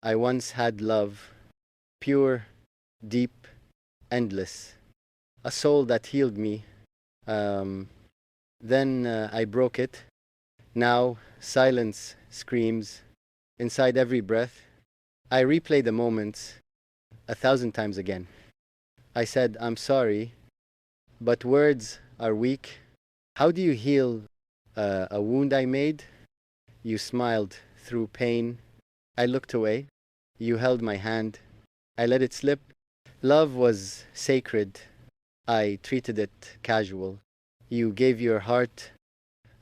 I once had love, pure, deep, endless, a soul that healed me. Um, then I broke it. Now silence screams inside every breath. I replay the moments 1,000 times again. I said, I'm sorry, but words are weak. How do you heal a wound I made? You smiled through pain. I looked away. You held my hand. I let it slip. Love was sacred. I treated it casual. You gave your heart.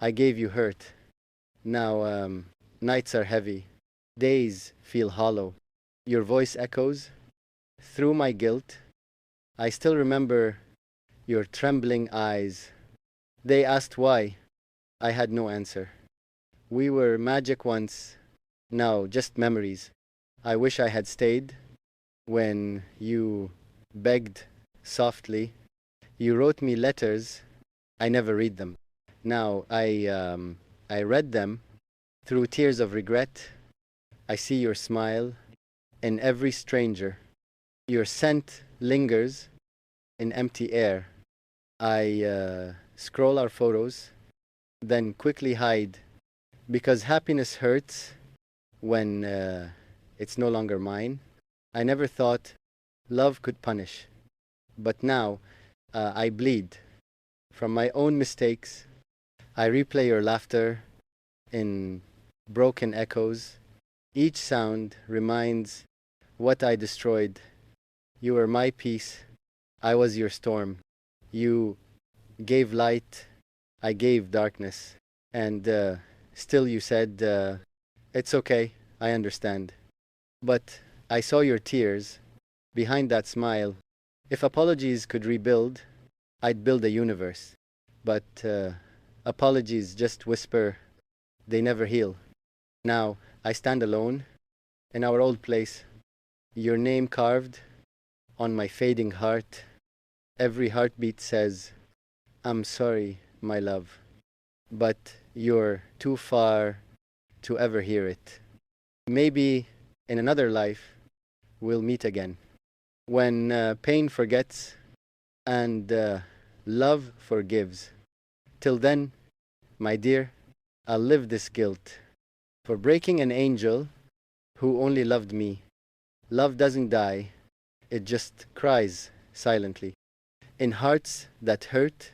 I gave you hurt. Now nights are heavy. Days feel hollow. Your voice echoes through my guilt. I still remember your trembling eyes. They asked why. I had no answer. We were magic once. Now just memories. I wish I had stayed when you begged softly. You wrote me letters. I never read them. Now I read them through tears of regret. I see your smile in every stranger. Your scent lingers in empty air. I scroll our photos, then quickly hide because happiness hurts when it's no longer mine. I never thought love could punish, but now I bleed from my own mistakes. I replay your laughter in broken echoes. Each sound reminds what I destroyed. You were my peace. I was your storm. You gave light. I gave darkness. And still you said, it's okay. I understand. But I saw your tears behind that smile. If apologies could rebuild, I'd build a universe. But apologies just whisper, they never heal. Now I stand alone in our old place, your name carved on my fading heart. Every heartbeat says, I'm sorry, my love, but you're too far to ever hear it. Maybe in another life we'll meet again. When pain forgets and love forgives. Till then, my dear, I'll live this guilt for breaking an angel who only loved me. Love doesn't die, it just cries silently. In hearts that hurt,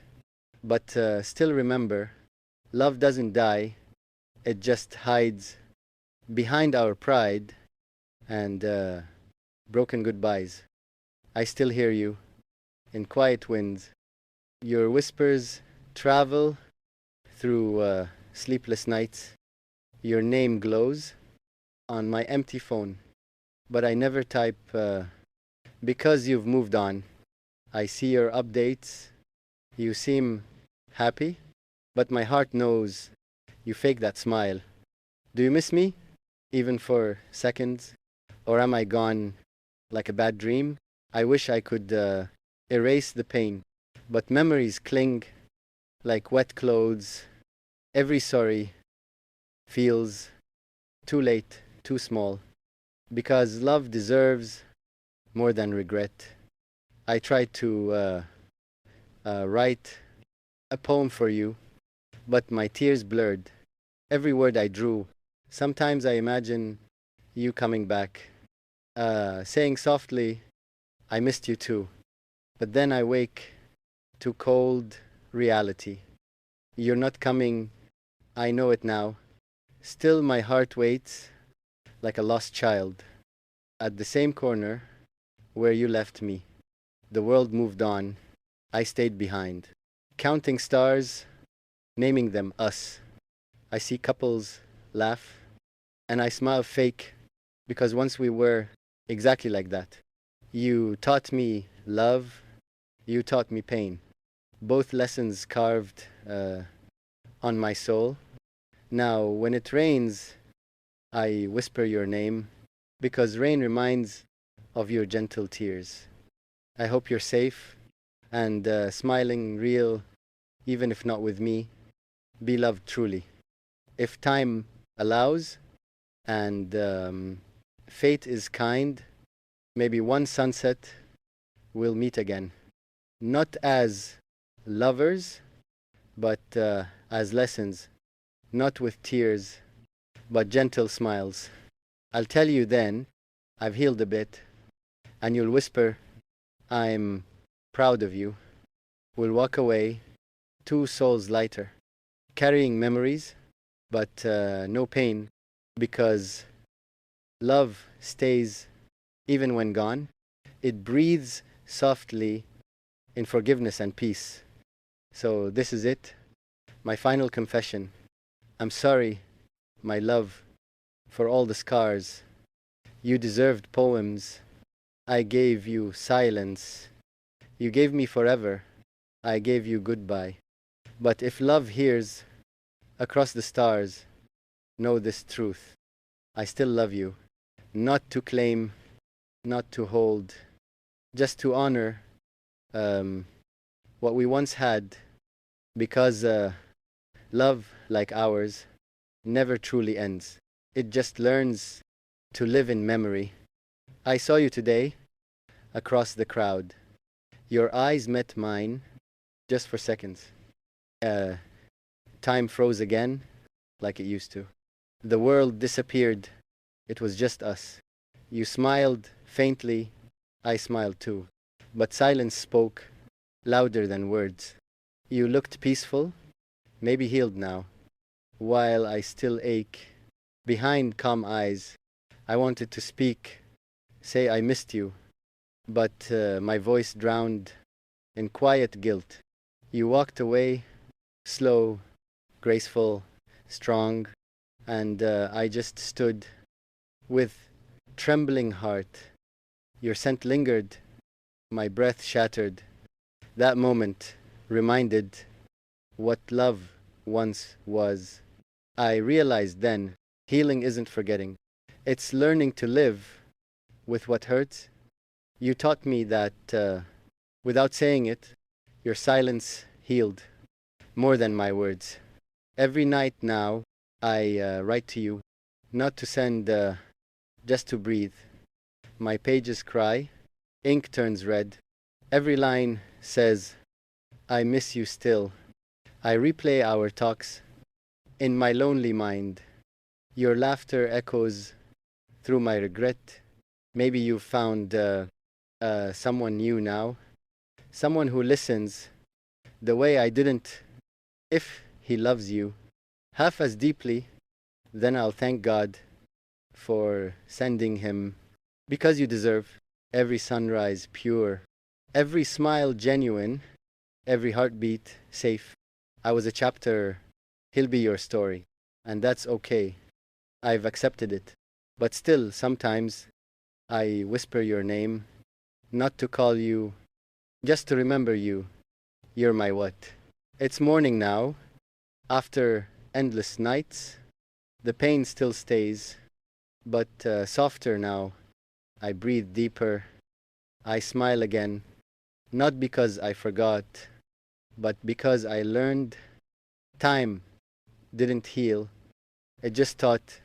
but still remember, love doesn't die, it just hides behind our pride and broken goodbyes. I still hear you in quiet winds. Your whispers travel through sleepless nights. Your name glows on my empty phone, but I never type because you've moved on. I see your updates. You seem happy, but my heart knows you fake that smile. Do you miss me, even for seconds? Or am I gone like a bad dream? I wish I could erase the pain, but memories cling like wet clothes. Every sorry feels too late, too small, because love deserves more than regret. I tried to write a poem for you, but my tears blurred every word I drew. Sometimes I imagine you coming back, saying softly, I missed you too. But then I wake to cold reality. You're not coming, I know it now. Still my heart waits like a lost child at the same corner where you left me. The world moved on. I stayed behind. Counting stars, naming them us. I see couples laugh, and I smile fake because once we were exactly like that. You taught me love, you taught me pain. Both lessons carved on my soul. Now, when it rains, I whisper your name because rain reminds of your gentle tears. I hope you're safe and smiling real, even if not with me. Be loved truly. If time allows and Fate is kind. Maybe one sunset we'll meet again. Not as lovers, but as lessons. Not with tears, but gentle smiles. I'll tell you then, I've healed a bit, and you'll whisper, I'm proud of you. We'll walk away, two souls lighter, carrying memories, but no pain, because love stays even when gone. It breathes softly in forgiveness and peace. So this is it, my final confession. I'm sorry, my love, for all the scars. You deserved poems. I gave you silence. You gave me forever. I gave you goodbye. But if love hears across the stars, know this truth. I still love you. Not to claim, not to hold, just to honor what we once had, because love, like ours, never truly ends. It just learns to live in memory. I saw you today across the crowd. Your eyes met mine just for seconds. Time froze again, like it used to. The world disappeared. It was just us. You smiled faintly. I smiled too. But silence spoke louder than words. You looked peaceful, maybe healed now, while I still ache. Behind calm eyes, I wanted to speak, say I missed you, but my voice drowned in quiet guilt. You walked away, slow, graceful, strong, and I just stood with trembling heart. Your scent lingered, my breath shattered. That moment reminded what love once was. I realized then, healing isn't forgetting. It's learning to live with what hurts. You taught me that without saying it, your silence healed more than my words. Every night now, I write to you, not to send, just to breathe. My pages cry, ink turns red. Every line says, I miss you still. I replay our talks in my lonely mind. Your laughter echoes through my regret. Maybe you've found someone new now, someone who listens the way I didn't. If he loves you half as deeply, then I'll thank God for sending him, because you deserve every sunrise pure, every smile genuine, every heartbeat safe. I was a chapter, he'll be your story, and that's okay. I've accepted it. But still, sometimes I whisper your name, not to call you, just to remember you. You're my what? It's morning now. After endless nights, the pain still stays, but softer now. I breathe deeper. I smile again, not because I forgot, but because I learned. Time didn't heal. It just taught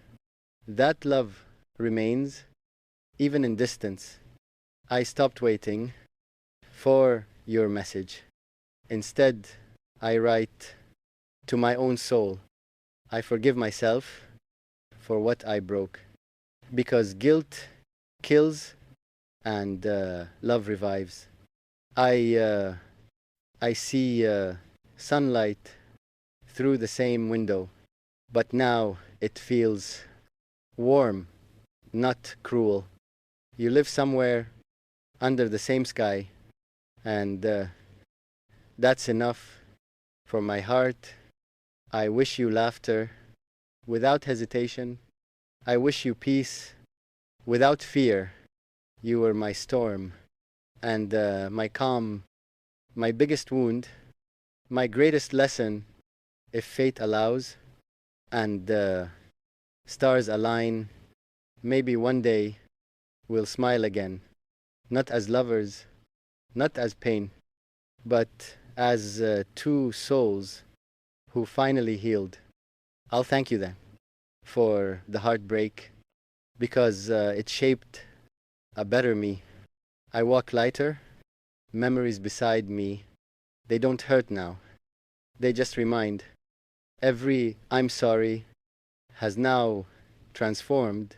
that love remains, even in distance. I stopped waiting for your message. Instead, I write to my own soul. I forgive myself for what I broke, because guilt kills and love revives. I see sunlight through the same window, but now it feels warm, not cruel. You live somewhere under the same sky, and that's enough for my heart. I wish you laughter without hesitation. I wish you peace without fear. You were my storm and my calm, my biggest wound, my greatest lesson, if fate allows, and stars align. Maybe one day we'll smile again, not as lovers, not as pain, but as two souls who finally healed. I'll thank you then for the heartbreak, because it shaped a better me. I walk lighter, memories beside me. They don't hurt now. They just remind. Every I'm sorry has now transformed